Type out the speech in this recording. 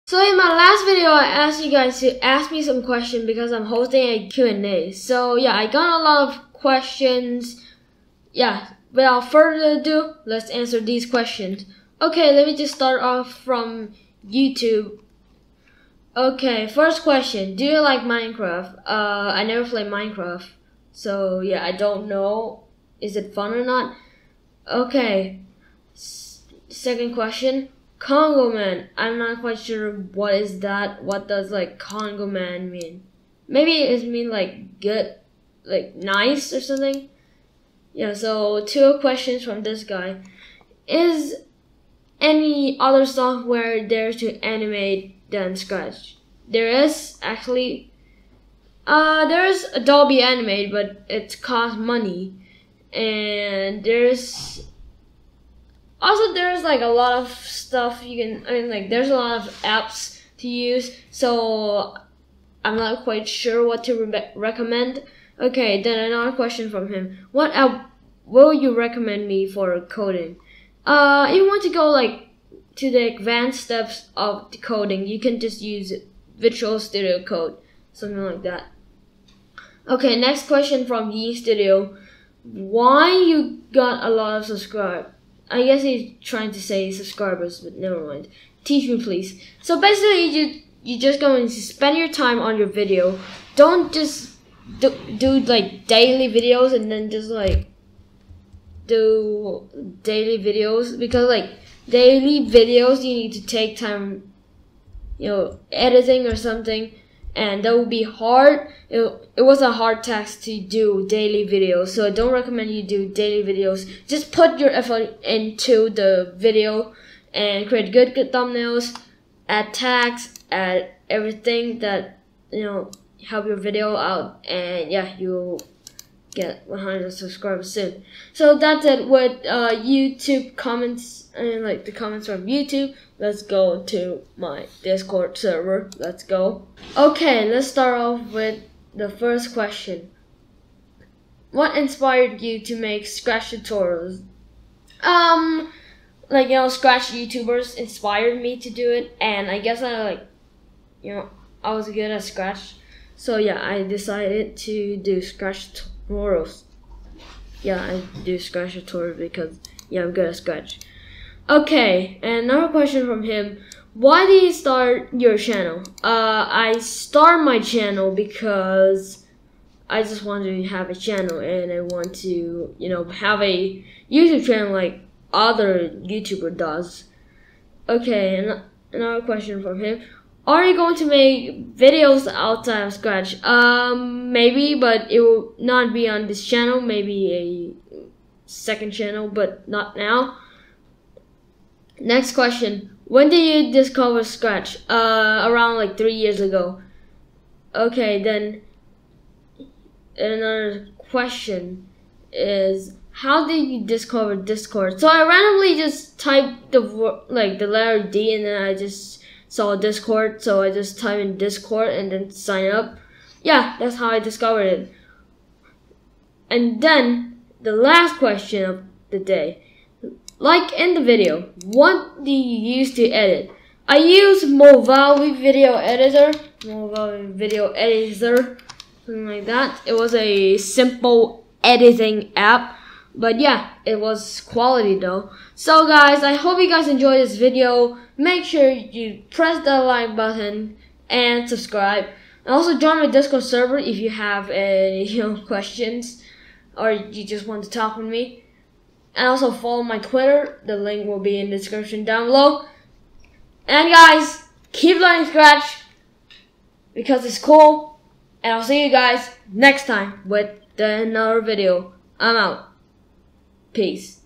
So in my last video, I asked you guys to ask me some questions because I'm hosting a Q&A. So yeah, I got a lot of questions. Yeah, without further ado, let's answer these questions. Okay, let me just start off from YouTube. Okay, first question. Do you like Minecraft? I never played Minecraft. So yeah, I don't know. Is it fun or not? Okay. Second question. Congo Man. I'm not quite sure what is that. What does like Congo Man mean? Maybe it means like good, like nice or something. Yeah, so two questions from this guy. Is any other software there to animate than Scratch? There is actually. There's Adobe Animate, but it costs money. And there's like a lot of stuff you can, there's a lot of apps to use, so I'm not quite sure what to recommend. Okay, then another question from him. What app will you recommend me for coding? If you want to go like to the advanced steps of the coding, you can just use Visual Studio Code, something like that. Okay, next question from Yi Studio. Why you got a lot of subscribers? I guess he's trying to say subscribers, but never mind. Teach me, please. So basically, you just going to spend your time on your video. Don't just do like daily videos and then just like do daily videos, because like daily videos you need to take time, editing or something, and that would be hard. It was a hard task to do daily videos, so I don't recommend you do daily videos. Just put your effort into the video and create good thumbnails, add tags, add everything that help your video out, and yeah, you'll get 100 subscribers soon. So that's it with YouTube comments and like the comments from YouTube. Let's go to my Discord server. Let's go. Okay, let's start off with the first question. What inspired you to make Scratch tutorials? Scratch YouTubers inspired me to do it, and I guess I was good at Scratch. So yeah, I decided to do Scratch tutorials. Yeah, I do Scratch tutorials because yeah, I'm good at Scratch. Okay, and another question from him. Why did you start your channel? I start my channel because I just want to have a channel, and I want to, have a YouTube channel like other YouTuber does. Okay, and another question from him. Are you going to make videos outside of Scratch? Maybe, but it will not be on this channel. Maybe a second channel, but not now. Next question. When did you discover Scratch? Around like 3 years ago. Okay, then another question is, how did you discover Discord? So I randomly just typed the letter D, and then I just saw Discord, so I just typed in Discord and then sign up. Yeah, that's how I discovered it. And then the last question of the day. Like in the video, what do you use to edit? I use Mobile Video Editor, something like that. It was a simple editing app, but yeah, it was quality though. So guys, I hope you guys enjoyed this video. Make sure you press the like button and subscribe. And also join my Discord server if you have any questions or you just want to talk with me. And also follow my Twitter. The link will be in the description down below. And guys, keep learning Scratch because it's cool. And I'll see you guys next time with another video. I'm out. Peace.